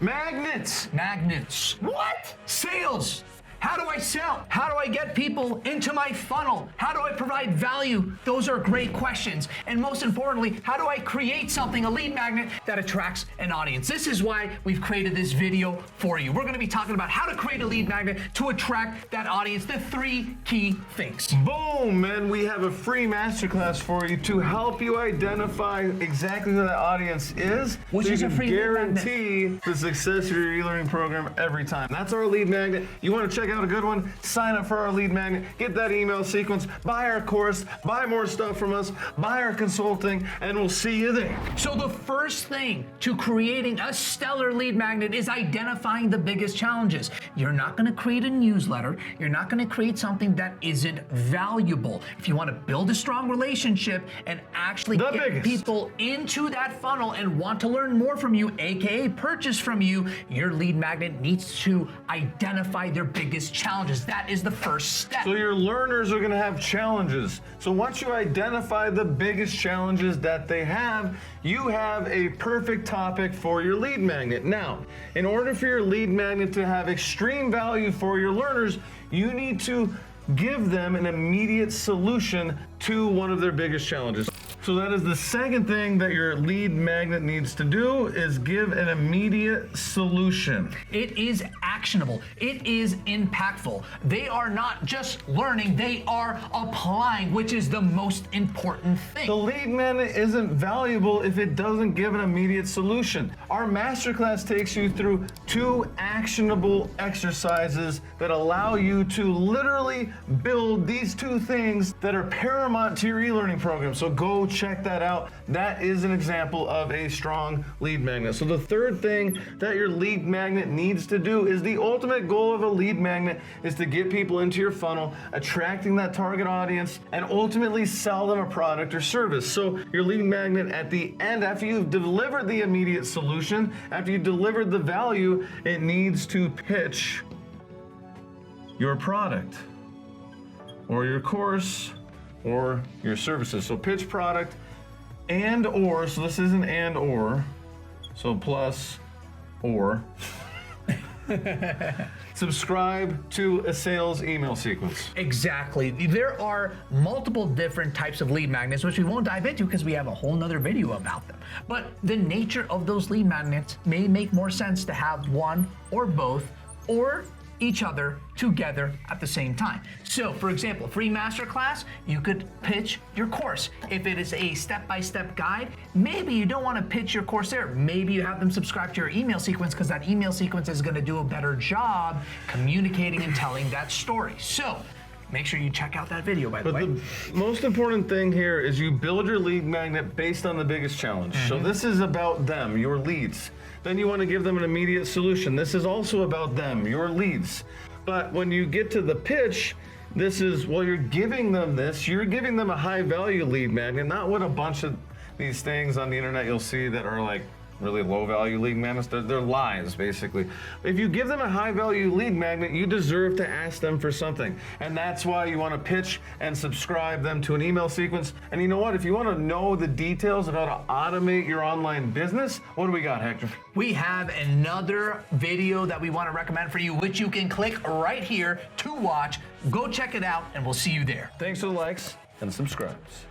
Magnets. Magnets. What? Sales. How do I sell? How do I get people into my funnel? How do I provide value? Those are great questions. And most importantly, how do I create something, a lead magnet that attracts an audience? This is why we've created this video for you. We're gonna be talking about how to create a lead magnet to attract that audience, the 3 key things. Boom, man. We have a free masterclass for you to help you identify exactly who that audience is. Which so is you a can free lead magnet. guarantee the success of your e-learning program every time. That's our lead magnet. You wanna check out a good one? Sign up for our lead magnet, get that email sequence, buy our course, buy more stuff from us, buy our consulting, and we'll see you there. So the first thing to creating a stellar lead magnet is identifying the biggest challenges. You're not gonna create a newsletter. You're not gonna create something that isn't valuable. If you wanna build a strong relationship and actually get people into that funnel and want to learn more from you, AKA purchase from you, your lead magnet needs to identify their biggest challenges. That is the first step. So your learners are gonna have challenges. So once you identify the biggest challenges that they have, you have a perfect topic for your lead magnet. Now, in order for your lead magnet to have extreme value for your learners, you need to give them an immediate solution to one of their biggest challenges. So that is the second thing that your lead magnet needs to do, is give an immediate solution. It is actionable. It is impactful. They are not just learning, they are applying, which is the most important thing. The lead magnet isn't valuable if it doesn't give an immediate solution. Our masterclass takes you through 2 actionable exercises that allow you to literally build these 2 things that are paramount to your e-learning program. So go check that out. That is an example of a strong lead magnet. So the third thing that your lead magnet needs to do is the ultimate goal of a lead magnet is to get people into your funnel, attracting that target audience, and ultimately sell them a product or service. So your lead magnet at the end, after you've delivered the immediate solution, after you've delivered the value, it needs to pitch your product or your course or your services. So pitch product and or, so this isn't and or, so plus or. Subscribe to a sales email sequence. Exactly. There are multiple different types of lead magnets, which we won't dive into because we have a whole nother video about them. But the nature of those lead magnets may make more sense to have one or both or each other together at the same time. So for example, free masterclass, you could pitch your course. If it is a step-by-step guide, maybe you don't want to pitch your course there. Maybe you have them subscribe to your email sequence because that email sequence is going to do a better job communicating and telling that story. So make sure you check out that video, by the way. But the most important thing here is you build your lead magnet based on the biggest challenge. So this is about them, your leads. Then you want to give them an immediate solution. This is also about them, your leads. But when you get to the pitch, this is, well, you're giving them this, you're giving them a high value lead magnet, not what a bunch of these things on the internet you'll see that are like really low value lead magnets. They're lies, basically. If you give them a high value lead magnet, you deserve to ask them for something. And that's why you want to pitch and subscribe them to an email sequence. And you know what? If you want to know the details of how to automate your online business, what do we got, Hector? We have another video that we want to recommend for you, which you can click right here to watch. Go check it out, and we'll see you there. Thanks for the likes and subscribes.